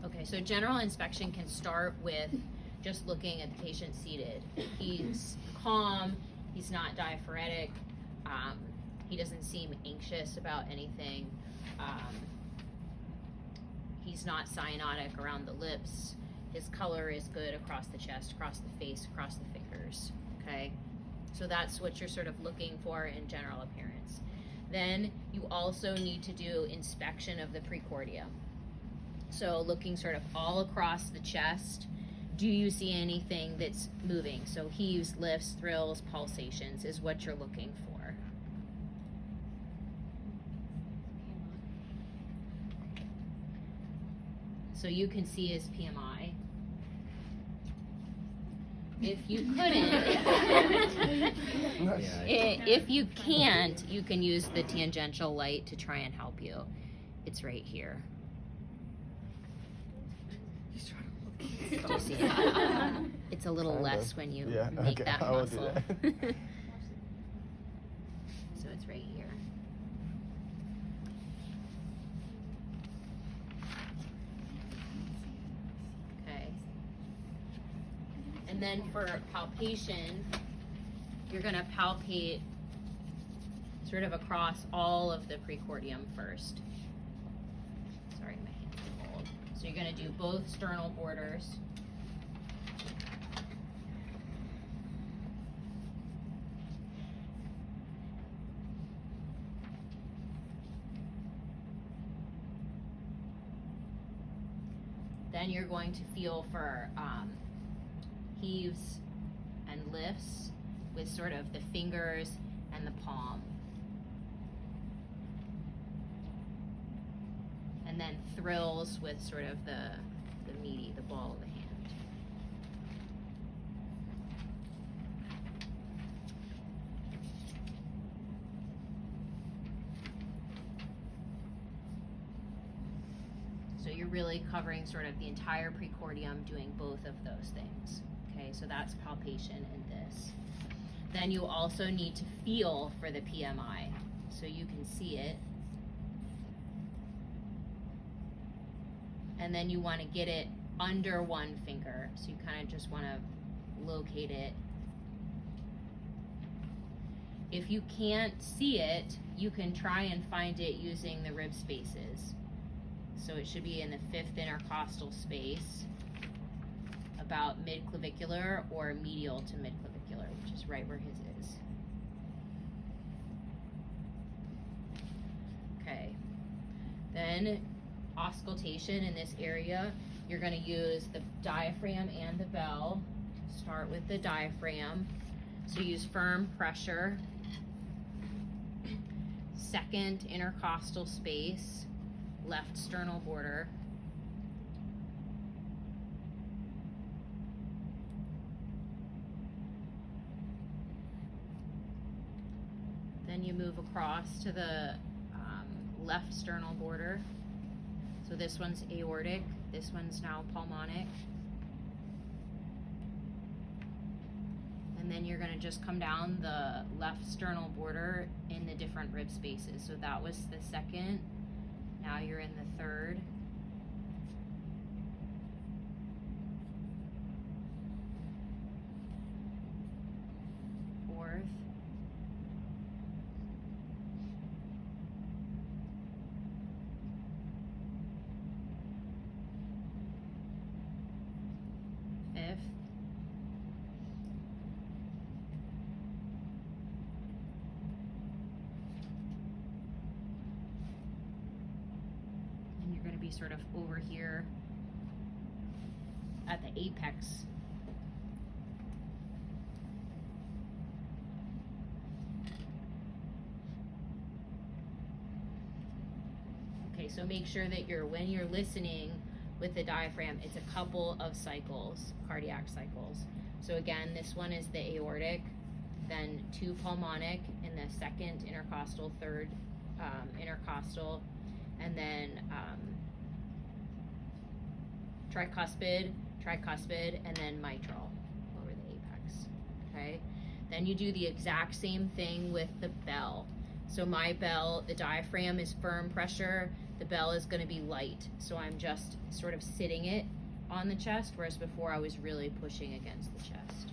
Okay, so general inspection can start with just looking at the patient seated. He's calm, he's not diaphoretic, he doesn't seem anxious about anything, he's not cyanotic around the lips, his color is good across the chest, across the face, across the fingers, okay? So that's what you're sort of looking for in general appearance. Then you also need to do inspection of the precordia. So looking sort of all across the chest, do you see anything that's moving? So heaves, lifts, thrills, pulsations is what you're looking for. So you can see his PMI. If you couldn't, if you can't, you can use the tangential light to try and help you. It's right here. Do you see it? It's a little less when you make that muscle. So it's right here. Okay. And then for palpation, you're going to palpate sort of across all of the precordium first. Sorry, my hands are cold. So you're going to do both sternal borders. Then you're going to feel for heaves and lifts with sort of the fingers and the palm. And then thrills with sort of the meaty, the ball of the hand. So you're really covering sort of the entire precordium, doing both of those things. Okay, so that's palpation in this. Then you also need to feel for the PMI, so you can see it. And then you want to get it under one finger, so you kind of just want to locate it. If you can't see it, you can try and find it using the rib spaces. So it should be in the 5th intercostal space, about mid-clavicular or medial to mid-clavicular, which is right where his is. Okay. Then auscultation in this area, you're going to use the diaphragm and the bell. Start with the diaphragm. So use firm pressure. 2nd intercostal space, left sternal border. Then you move across to the left sternal border. So this one's aortic, this one's now pulmonic. And then you're going to just come down the left sternal border in the different rib spaces. So that was the 2nd. Now you're in the 3rd. Fourth. Fifth. And you're going to be sort of over here at the apex. Okay, so make sure that when you're listening with the diaphragm, it's a couple of cycles, cardiac cycles. So again, this one is the aortic, then 2 pulmonic in the 2nd intercostal, 3rd intercostal, and then tricuspid, and then mitral over the apex, okay? Then you do the exact same thing with the bell. So my bell, the diaphragm is firm pressure, The bell is going to be light, so I'm just sort of sitting it on the chest, whereas before I was really pushing against the chest.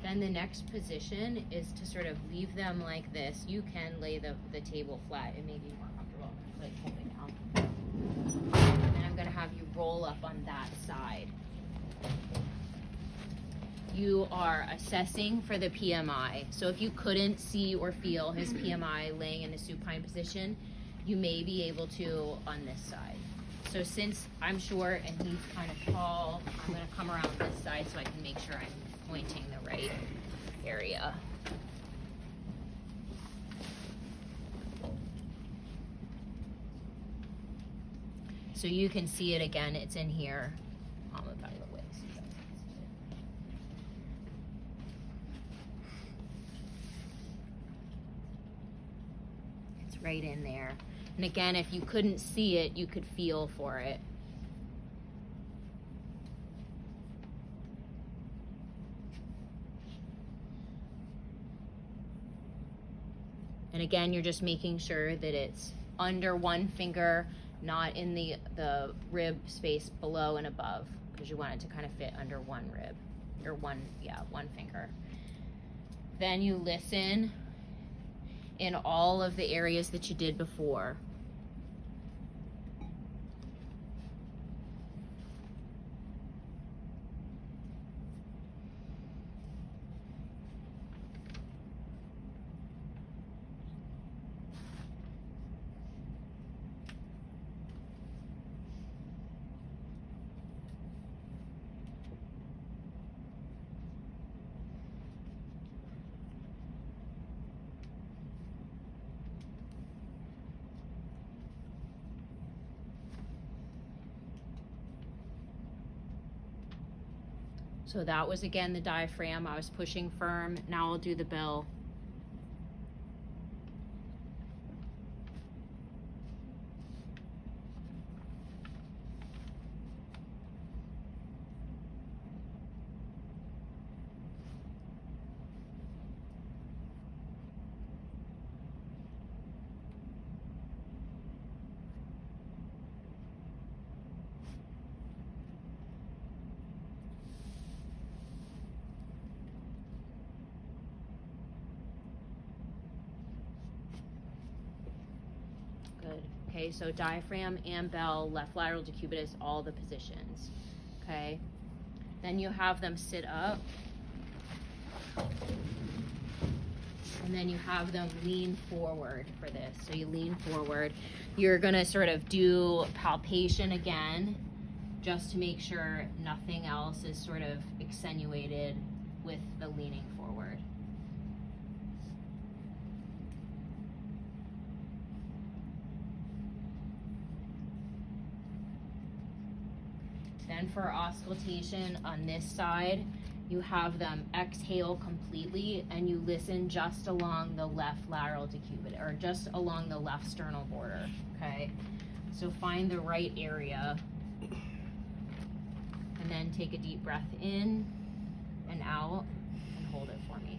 Then the next position is to sort of leave them like this. You can lay the table flat. It may be more comfortable, like holding down. And then I'm gonna have you roll up on that side. You are assessing for the PMI. So if you couldn't see or feel his PMI laying in a supine position, you may be able to on this side. So since I'm short and he's kind of tall, I'm gonna come around this side so I can make sure I'm pointing the right area. So you can see it again, it's in here. I'll move out of the way so you guys can see it. It's right in there. And again, if you couldn't see it, you could feel for it. And again, you're just making sure that it's under one finger, not in the rib space below and above, because you want it to kind of fit under one rib, or one finger. Then you listen in all of the areas that you did before. So that was again the diaphragm. I was pushing firm. Now I'll do the bell. Good. Okay, so diaphragm and bell, left lateral decubitus, all the positions. Okay. Then you have them sit up. And then you have them lean forward for this. So you lean forward. You're gonna sort of do palpation again, just to make sure nothing else is sort of accentuated with the leaning forward. Then for auscultation on this side, you have them exhale completely and you listen just along the left lateral decubitus, or just along the left sternal border, okay? So find the right area and then take a deep breath in and out and hold it for me.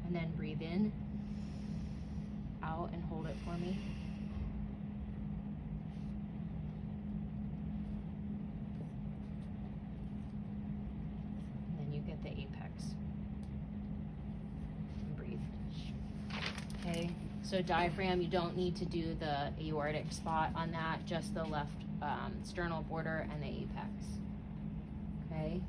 And then breathe in, out, and hold it for me. And then you get the apex. And breathe. Okay, so diaphragm, you don't need to do the aortic spot on that, just the left sternal border and the apex. Okay.